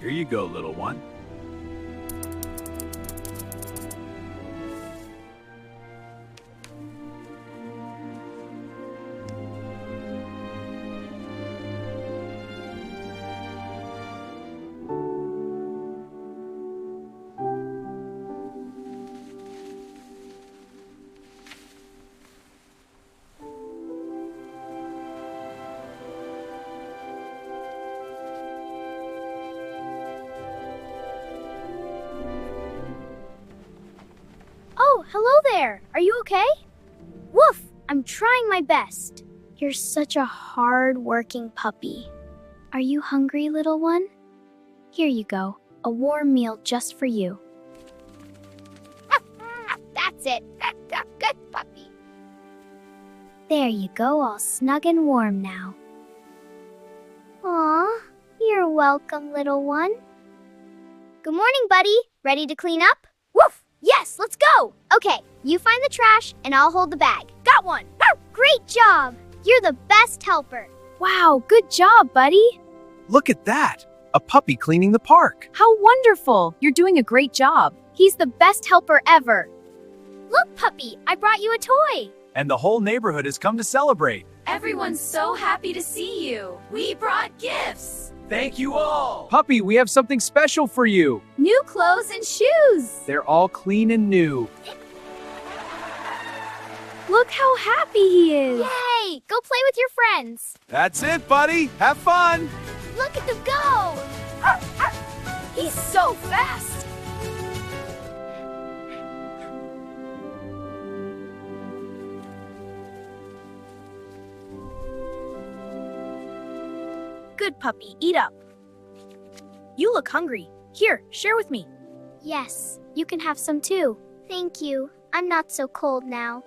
Here you go, little one. Oh, hello there. Are you okay? Woof! I'm trying my best. You're such a hard-working puppy. Are you hungry, little one? Here you go. A warm meal just for you. That's it. That's a good puppy. There you go, all snug and warm now. Aw, you're welcome, little one. Good morning, buddy. Ready to clean up? Woof! Yes, let's go! Okay, you find the trash and I'll hold the bag. Got one! Great job! You're the best helper. Wow, good job, buddy. Look at that! A puppy cleaning the park. How wonderful. You're doing a great job. He's the best helper ever. Look, puppy, I brought you a toy. And the whole neighborhood has come to celebrate. Everyone's so happy to see you. We brought gifts. Thank you all! Puppy, we have something special for you. New clothes and shoes. They're all clean and new. Look how happy he is. Yay! Go play with your friends. That's it, buddy. Have fun. Look at them go! He's so fast. Good puppy, eat up. You look hungry. Here, share with me. Yes, you can have some too. Thank you. I'm not so cold now.